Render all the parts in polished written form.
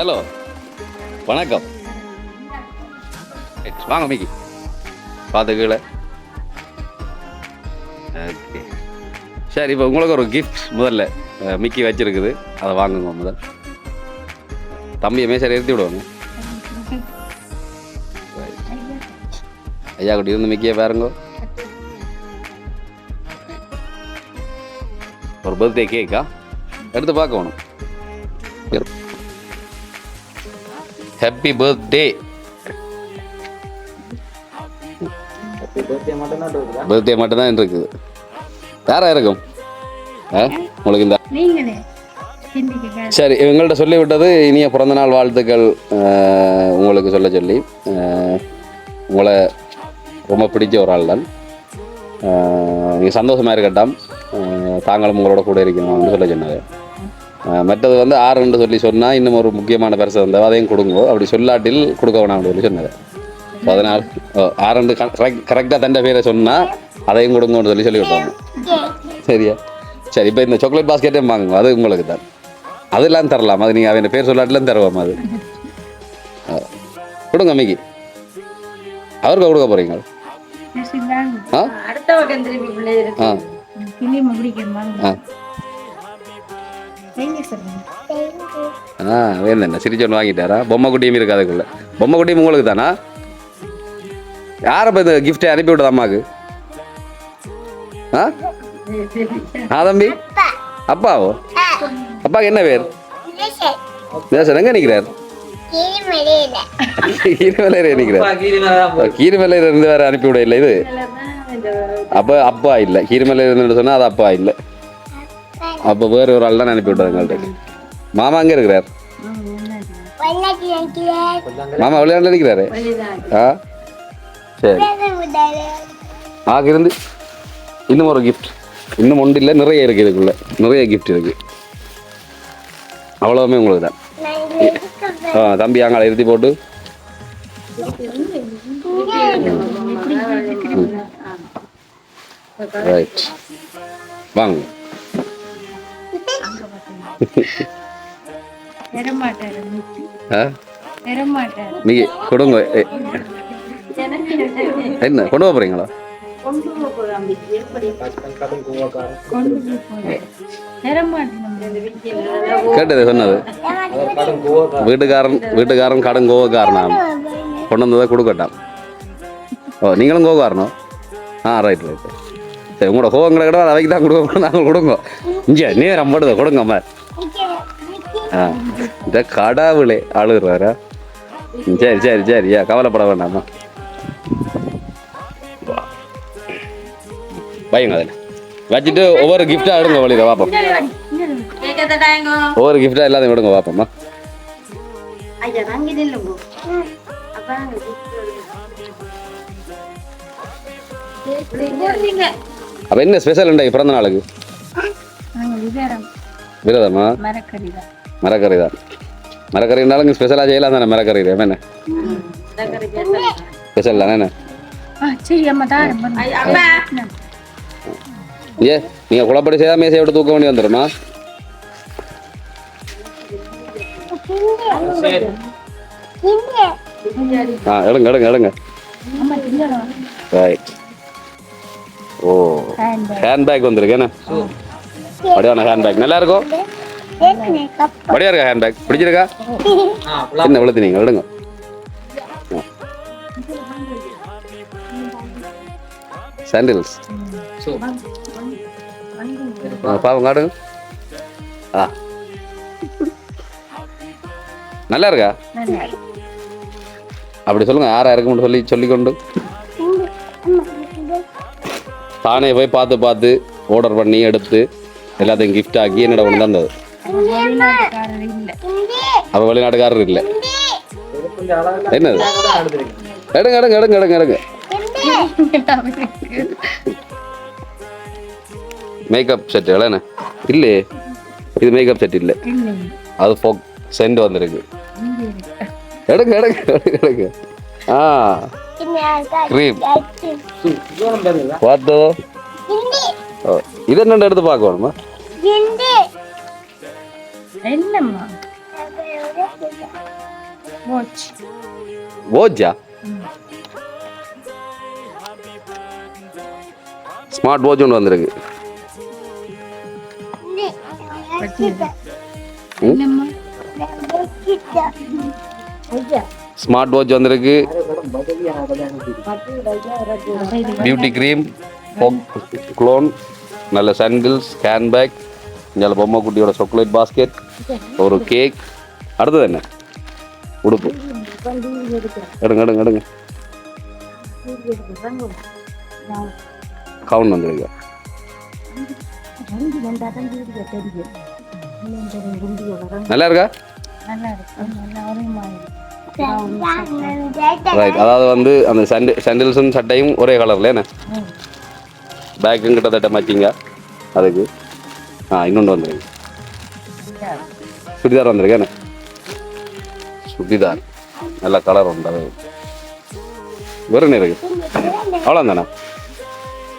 Hello, வணக்கம். வாங்க Mickey, பார்த்து கீழே. ஓகே சரி, இப்போ உங்களுக்கு ஒரு கிஃப்ட் முதல்ல மிக்கி வச்சிருக்குது, அதை வாங்குங்க முதல். தம்பியை மேசரை நிறுத்தி விடுவாங்க. ஐயா குட்டி இருந்து மிக்கியை பாருங்க. ஒரு பர்த்டே கேக்கா எடுத்து பார்க்க வேணும். Happy birthday. பர்த்டே மட்டும் தான் இருக்குது. யாரா இருக்கும் உங்களுக்கு? இந்த சரி, இவங்கள்ட்ட சொல்லி விட்டது இனிய பிறந்த நாள் வாழ்த்துக்கள் உங்களுக்கு சொல்ல சொல்லி. உங்களை ரொம்ப பிடிச்ச ஒரு ஆள் தான். நீங்கள் சந்தோஷமாக இருக்கட்டும், தாங்களும் உங்களோட கூட இருக்கணும்னு சொல்ல சொன்னாங்க. மற்றது வந்து 6 சொல்லி சொன்னால் இன்னும் ஒரு முக்கியமான பரிசு வந்தால் அதையும் கொடுங்க, அப்படி சொல்லாட்டில் கொடுக்க வேணாம்னு சொல்லி சொன்னாங்க. ஸோ அதனால் 6 கரெக்டாக தண்டை பேரை சொன்னால் அதையும் கொடுங்கன்னு சொல்லி விட்டாங்க. சரியா? சரி, இப்போ இந்த சாக்லேட் பாஸ்கெட்டையும் வாங்குங்க, அது உங்களுக்கு தான். அதெல்லாம் தரலாம், அது நீங்கள் அவன் பேர் சொல்லாட்டிலாம் தருவோம். அது கொடுங்க மிக்கி. அவருக்கு கொடுக்க போகிறீங்க? வேணும் சிரிச்சொன்று வாங்கிட்டாரா? பொம்மை குட்டியும் இருக்கு அதுக்குள்ள. பொம்மை குட்டியும் உங்களுக்கு தானா? யாரை இப்போ இந்த கிஃப்டை அனுப்பி விட்டது அம்மாவுக்கு? தம்பி அப்பாவோ? அப்பாவுக்கு என்ன பேர்? சார் எங்க நிற்கிறார்? கீரிமலையில நிற்கிறார். கீரிமலையில இருந்து வேற அனுப்பி விட இல்லை இது. அப்போ அப்பா இல்லை, கீரிமலையில இருந்து சொன்னால் அது அப்பா இல்லை. அப்போ வேற ஒரு ஆள் தான் அனுப்பி விட்டது எங்கள்கிட்ட. மாமா அங்கே இருக்கிறார். மாமா விளையாண்டு நிற்கிறாரு. சரி, இருந்து இன்னும் ஒரு கிஃப்ட். இன்னும் ஒன்று இல்லை, நிறைய இருக்குது இதுக்குள்ள, நிறைய கிஃப்ட் இருக்கு. அவ்வளவுமே உங்களுக்கு தான். தம்பி அங்கே இறுதி போட்டு ரைட் வாங்க. நீங்க கொடுங்க. என்ன கொண்டு போறீங்களா? கேட்டது சொன்னது வீட்டுக்காரன் கடன் கோவக்காரனாம் கொண்டு வந்ததை கொடுக்கட்டான். ஓ, நீங்களும் கோவக்காரனோ? Right right. சரி, உங்களோட கோவங்களை கூட அவைக்கு தான் கொடுக்க, நாங்கள் கொடுங்க. இங்கே நேரம் போடுத கொடுங்க அம்மா. இந்த கடவுளே அழுகுறாரா? சரி சரி சரி, கவலைப்பட வேண்டாமா. வைங்க, அதில் வச்சுட்டு ஒவ்வொரு கிஃப்டாக எடுங்க வழியில் பார்ப்போம். ஒவ்வொரு கிஃப்டாக எல்லாத்தையும் விடுங்க பார்ப்போம்மா. அப்போ என்ன ஸ்பெஷல் உண்டா பிறந்த நாளுக்கு? விரதமா? மரக்கறி தான். மரக்கறினாலும் ஸ்பெஷலாக செய்யலாம் தானே? மரக்கறி என்ன ஸ்பெஷல் தானே? என்ன ஏ, நீங்கள் குழப்படி செய்தால் மேசையை விட்டு தூக்க வேண்டி வந்துடுமா? எடுங்க எடுங்க எடுங்க. ரைட். ஓ, ஹேண்ட்பேக் வந்துருக்கு. என்ன அப்படியான ஹேண்ட்பேக்? நல்லா இருக்கும், அப்படியா இருக்கா? ஹேண்ட்பேக் பிடிச்சிருக்கா? என்ன விழுத்து நீங்கள் விடுங்க. சாண்டில்ஸ் பாவம் காடுங்க. நல்லா இருக்கா? அப்படி சொல்லுங்க. யாரா இருக்கும்னு சொல்லிக்கொண்டு தானே போய் பார்த்து ஆர்டர் பண்ணி எடுத்து எல்லாத்தையும் கிஃப்ட் ஆக்கி என்னோட ஒன்று தந்தது. அப்ப வெளிநாட்டுக்காரர் இல்லை. என்னது? எடுங்க எடுங்க எடுங்க எடுங்க எடுங்க. மேக்கப் செட் இல்லைண்ணே? இல்லையே, இது மேக்கப் செட் இல்லை, அது ஃபோக் சென்ட் வந்திருக்கு. எடுங்க எடுங்க எடுங்க எடுங்க. க்ரீம் பார்த்தோ. இது என்னென்ன எடுத்து பார்க்க வேணுமா? வாட்ச் வாட்சா? ஸ்மார்ட் வாட்ச் ஒன்று வந்திருக்கு. ஸ்மார்ட் வாட்ச் வந்திருக்கு. பியூட்டி க்ரீம், க்ளோன், நல்ல சாண்டில்ஸ், ஹேண்ட்பேக், இங்கே பொம்மை குட்டியோட சாக்லேட் பாஸ்கெட், ஒரு கேக். அடுத்தது என்ன? உடுப்பு. எடுங்க எடுங்க எடுங்க. கவுன் வந்துருங்க. நல்லா இருக்கா? ரைட். அதாவது வந்து அந்த சாண்டில்ஸும் சட்டையும் ஒரே கலர்ல என்ன? பேக்கும் கிட்டத்தட்ட மாச்சிங்க அதுக்கு. இன்னொன்று வந்துருங்க. சுடிதார் வந்திருக்கு என்ன? சுடிதார் நல்ல கலர் உண்டு. அது வெறும் இருக்கு. அவ்வளோதானே?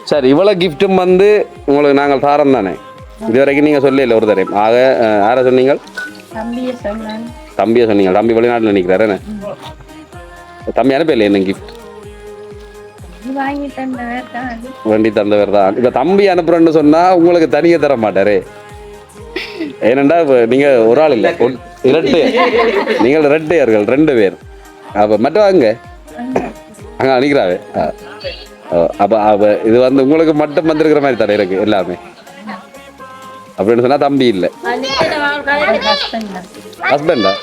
சரி, இவ்வளோ கிஃப்ட்டும் வந்து உங்களுக்கு நாங்கள் தாரம் தானே? இது வரைக்கும் நீங்கள் சொல்லல ஒரு தரையும். ஆக யாரை சொன்னீங்க? தம்பியை சொன்னீங்க. தம்பி வெளிநாட்டில் நினைக்கிறாரு என்ன? தம்பி அனுப்பல என்ன கிஃப்ட்? வண்டி தந்தவர் தான். இப்போ தம்பி அனுப்புறேன்னு சொன்னால் உங்களுக்கு தனியாக தர மாட்டாரு. ஏனெண்டா இப்போ நீங்கள் ஒரு ஆள் இல்லை, இரண்டு. நீங்கள் ரெட்டையர்கள், 2 பேர். அப்போ மட்டும் அங்கே அனுக்கிறாவே. அப்போ இது வந்து உங்களுக்கு மட்டும் வந்திருக்கிற மாதிரி தர இருக்கு எல்லாமே அப்படின்னு சொன்னா தம்பி இல்லை. ஹஸ்பண்டா?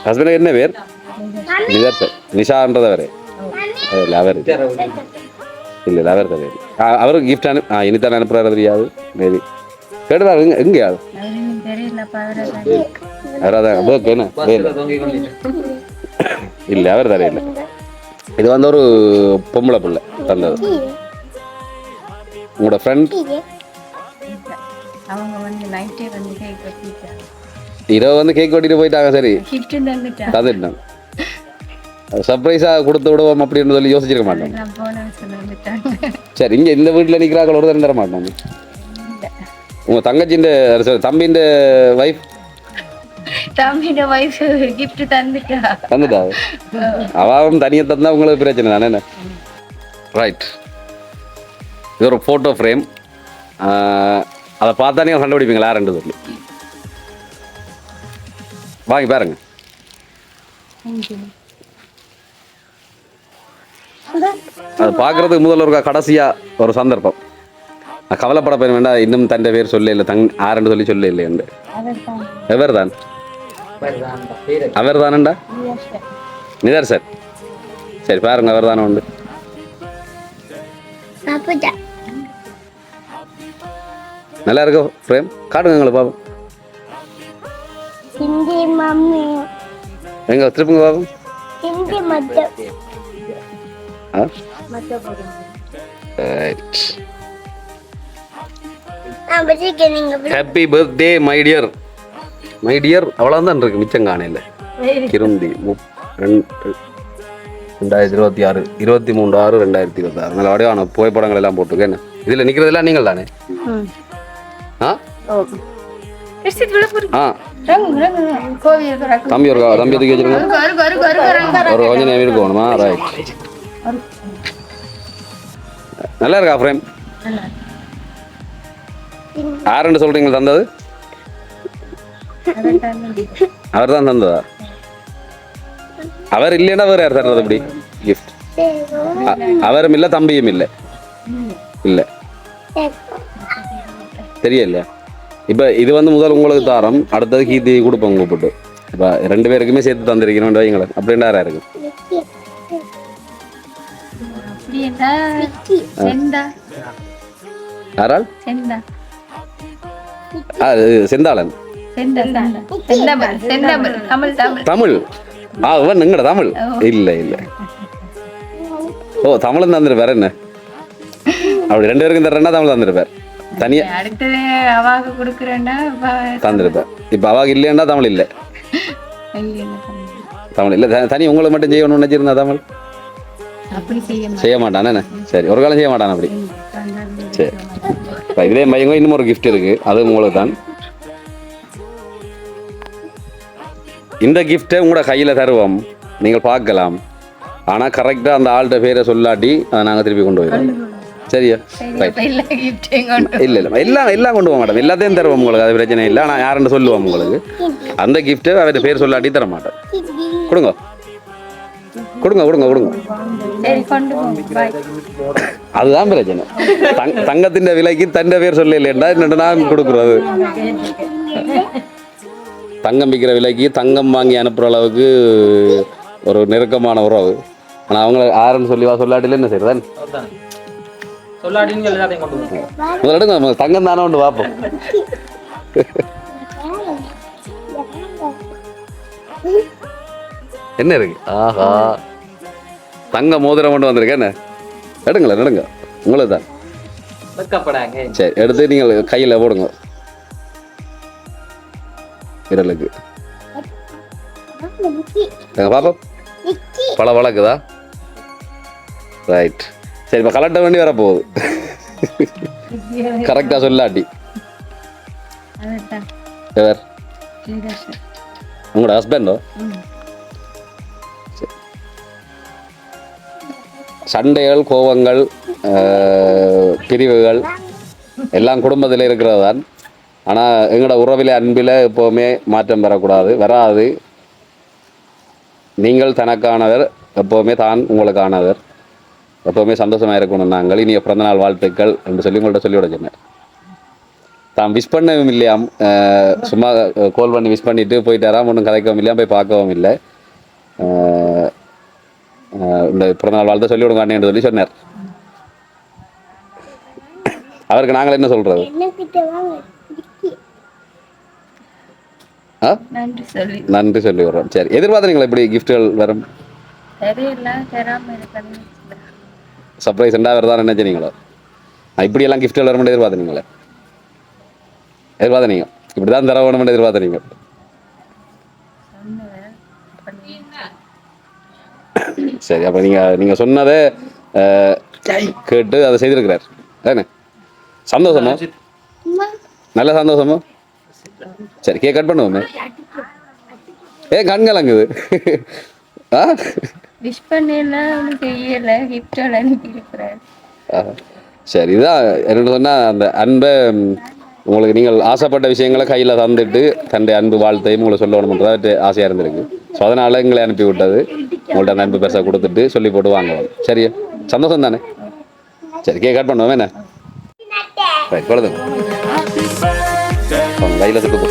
ஹஸ்பண்ட் என்ன பேர்? நிதர் சார். நிஷான்றதவரே இல்லை அவர் இல்லை இல்லை அவர் தான். அவருக்கு கிஃப்ட் இனித்தான் அனுப்புறாரு தெரியாது. மேபி கேட்டுதான் எங்கேயாவது அவராதான் என்ன இல்லை அவர் தர இல்லை. இது வந்து ஒரு பொம்பளை பிள்ளை தந்தது. உங்களோட ஃப்ரெண்ட் இரவு வந்து கேக் வெட்டிட்டு போயிட்டாங்க. சரி, தந்துட்டேன். சர்ப்ரைஸாக கொடுத்து விடுவோம் அப்படின்னு சொல்லி யோசிச்சிருக்க மாட்டோம். சரி, இங்கே இந்த வீட்டில் நிற்கிறார்கள் ஒரு தர மாட்டோம். உங்கள் தங்கச்சின் தம்பின் வைஃப் தந்துட்டா? அவாவும் தனியாக தந்தா உங்களுக்கு பிரச்சனை தானே என்ன? ரைட். இது ஒரு ஃபோட்டோ ஃப்ரேம். அதை பார்த்தா நீங்கள் கண்டுபிடிப்பீங்களா? 2 சொல்லி வாங்கி பாருங்க. அது பார்க்கறதுக்கு முதல்ல ஒரு கடைசியாக ஒரு சந்தர்ப்பம். கவலைப்பட போய் வேண்டாம். இன்னும் தண்டை பேர் சொல்ல இல்லை, ஆரண்டு சொல்லி சொல்ல இல்லை என்று. எவர் தான்? அவர் தானண்டா? நிதர் சார். சரி பாருங்க, அவர் தானே உண்டு. நல்லா இருக்கோ ஃப்ரேம்? காட்டுங்க எங்களை பாப்போம். எங்க திருப்புங்க பாப்போம். Happy birthday my dear. My dear அவ்வளோதான் இருக்கு, மிச்சம் காணையில். கிருந்தி 2026 23/6/2026. நல்ல வடிவான புகைப்படங்கள் எல்லாம் போட்டுருக்கேன். இதில் நிற்கிறதெல்லாம் நீங்கள் தானே? தம்பி ஒரு தம்பி எதுக்கு வச்சிருங்க? ஒரு கொஞ்சம் நேரம் இருக்கணுமா? ரைட். நல்லா இருக்கா ஃப்ரேம்? யாருன்னு சொல்றீங்க தந்தது? அவர் தான் தந்ததா? அவர் இல்லைன்னா வேறு யார் தர்றது? அப்படி கிஃப்ட் அவரும் இல்லை, தம்பியும் இல்லை. இல்லை தெரியல. இப்போ இது வந்து முதல் உங்களுக்கு தாரம், அடுத்தது கீதி கொடுப்போம் கூப்பிட்டு. இப்போ 2 பேருக்குமே சேர்த்து தந்திருக்கணும் வைங்களேன். அப்படின்னா யாரா இருக்கு? யாரால்? செந்தாளன். தமிழ். எங்கட தமிழ் இல்ல இல்ல. ஓ, தமிழ் தந்துருப்பாரு என்ன? அப்படி 2 பேருக்கும் தர்றேன்னா தமிழ் தந்துருப்பார். தனியா தந்துருப்பார். இப்ப அவாக இல்லைன்னா தமிழ் இல்லை. தமிழ் இல்லை, தனி உங்களுக்கு மட்டும் செய்யணும்னு நினைச்சிருந்தா தமிழ் செய்ய மாட்டானே. சரி, ஒரு காலம் செய்ய மாட்டான் அப்படி. சரி, இதே மையங்க இன்னும் ஒரு கிஃப்ட் இருக்கு, அது உங்களுக்கு தான். இந்த கிஃப்ட்டை உங்களோட கையில் தருவோம், நீங்கள் பார்க்கலாம். ஆனால் கரெக்டாக அந்த ஆள்கிட்ட பேரை சொல்லாட்டி அதை நாங்கள் திருப்பி கொண்டு போயிடுவோம். சரியா? இல்லை எல்லாம் கொண்டு போக மாட்டோம், எல்லாத்தையும் தருவோம் உங்களுக்கு, அது பிரச்சனை இல்லை. ஆனால் யாருன்னு சொல்லுவோம் உங்களுக்கு. அந்த கிஃப்ட்டை அவர்கிட்ட பேர் சொல்லாட்டி தர மாட்டேன். கொடுங்க கொடுங்க கொடுங்க கொடுங்க. அதுதான் பிரச்சனை. தங்கத்தின் விலைக்கு தண்ட பேர் சொல்ல இல்லையா என்னட்டு நான் கொடுக்குறது. தங்கம் விற்கிற விலைக்கு தங்கம் வாங்கி அனுப்புகிற அளவுக்கு ஒரு நெருக்கமான உறவு. ஆனால் அவங்கள யாருன்னு சொல்லாட்டில என்ன செய்யறதான் முதல்ல தங்கம் தானே ஒன்று பார்ப்போம். என்ன இருக்கு? ஆஹா, தங்க மோதிரம் கொண்டு வந்திருக்கேன். எடுங்களேன் எடுங்க, உங்களுக்கு தான். சரி, எடுத்து நீங்கள் கையில் போடுங்க விரலுக்கு. பாப்போம், பல வழக்குதா? ரைட். சரி, இப்போ கலட்ட வேண்டி வர போகுது. கரெக்டாக சொல்லாட்டி உங்களோட ஹஸ்பண்டோ? சண்டைகள், கோபங்கள், பிரிவுகள் எல்லாம் குடும்பத்தில் இருக்கிறது தான். ஆனால் எங்களோட உறவில், அன்பில் எப்போவுமே மாற்றம் வராது. நீங்கள் தனக்கானவர், எப்போவுமே தான் உங்களுக்கானவர், எப்போவுமே சந்தோஷமாக இருக்கணும். நாங்கள் இனிய பிறந்தநாள் வாழ்த்துக்கள் என்று சொல்லி உங்கள்கிட்ட சொல்லிவிட சொன்னேன். தான் விஷ் பண்ணவும் இல்லையாம், சும்மா கால் பண்ணி விஷ் பண்ணிவிட்டு போயிட்டாராம். ஒன்றும் கதைக்கவும் இல்லையா, போய் பார்க்கவும் இல்லை. இந்த பிறந்தநாள் வாழ்த்து சொல்லிவிடுங்க என்று சொல்லி சொன்னார். அவருக்கு நாங்கள் என்ன சொல்றது? நன்றி சொல்லி வர்றோம். சரி, எதிர்பார்த்தீங்களா இப்படி கிஃப்ட்கள் வரும்? சர்ப்ரைஸ் ரெண்டாவது தான் நினைச்சீங்களோ? இப்படியெல்லாம் கிஃப்ட்கள் வர முடியாது எதிர்பார்த்தீங்களே? எதிர்பார்த்தீங்க இப்படி தான் தர வேணும் எதிர்பார்த்தீங்க? சரி, அப்போ நீங்கள் சொன்னதை கேட்டு அதை செய்திருக்கிறார் தானே? சந்தோஷமா? நல்ல சந்தோஷமா? சரி, கேக் கட் பண்ணுவோமே. கண் கலங்குது. சரி, இதான் என்ன சொன்னால், அந்த அன்பை உங்களுக்கு நீங்கள் ஆசைப்பட்ட விஷயங்களை கையில் தந்துட்டு தன்னுடைய அன்பு வாழ்த்தையும் உங்களை சொல்லணும்ன்றது ஆசையாக இருந்திருக்கு. ஸோ அதனால் எங்களை அனுப்பி விட்டது. உங்கள்ட்ட அந்த அன்பு பெருசாக கொடுத்துட்டு சொல்லி போட்டு வாங்குவோம். சரியா? சந்தோஷம் தானே? சரி, கேக் கட் பண்ணுவோம் என்ன? ரைட், குழந்தை கையில் சுட்டு போ.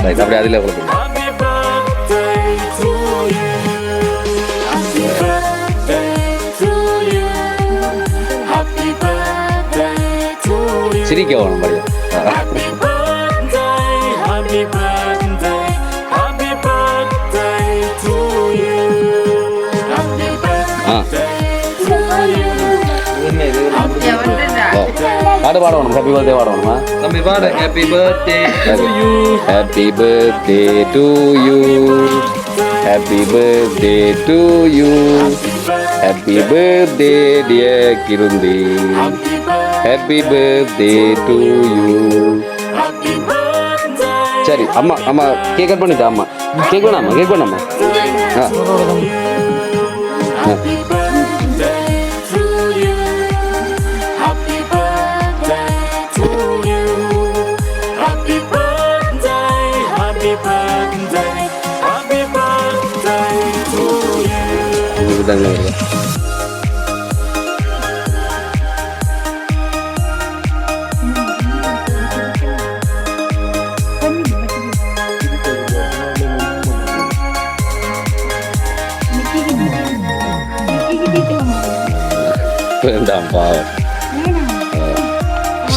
ரைட், அப்படியே அதில் கொடுத்துருங்க. சிரிக்க வேணும் பாருங்க. பாடு பாடணும். ஹாப்பி பர்த்டே பாடணுமா? தம்பி பாடு. Happy birthday to you, happy birthday to you, happy birthday to you, happy birthday dear Kirunthi, happy birthday to you. சரி, அம்மா அம்மா கேக் கட் பண்ணிட்டா? அம்மா கேக் வேணாம்மா, கேக் வேணாம்மா.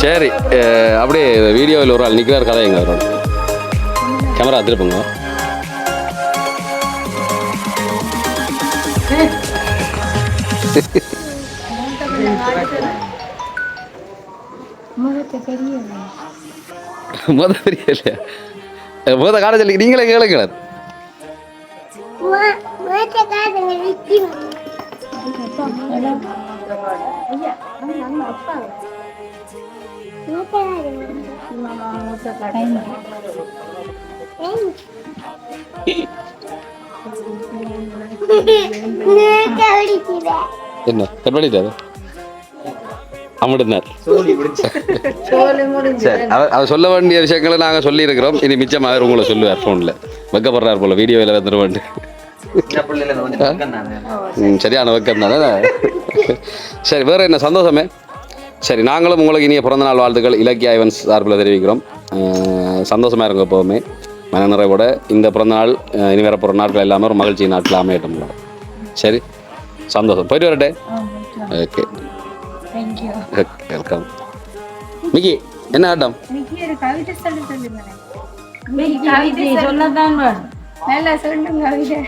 சரி, அப்படியே வீடியோவில் ஒரு ஆள் நிற்கிறார். கதை எங்க அவரோட கேமரா திருப்புங்க. முத தெரியலையா? முத காட சொல்லி நீங்களே கேளுங்க. என்ன கட் பண்ணிட்டாரு அமிடுனார். சரி, அவர் சொல்ல வேண்டிய விஷயங்களை நாங்கள் சொல்லியிருக்கிறோம். இனி மிச்சம் அவர் உங்களை சொல்லுவார் ஃபோனில். வைக்கப்படுறார் போல வீடியோவில் வந்துடுவேன். சரியான வைக்கம் தானே. சரி, வேறு என்ன சந்தோஷமே. சரி, நாங்களும் உங்களுக்கு இனிய பிறந்தநாள் வாழ்த்துக்கள் இலக்கிய ஐவன்ஸ் சார்பில் தெரிவிக்கிறோம். சந்தோஷமாக இருங்க எப்போவுமே மன நிறைவோட. இந்த பிறந்தநாள் இனி வரப்போகிற நாட்கள் எல்லாமே ஒரு மகிழ்ச்சி நாட்கள் அமையட்டும். சரி, சந்தோஷம். போயிட்டு வரட்டே. Okay, welcome. மிக்கி என்ன ஆட்டம்? நல்லா சொல்லுங்க.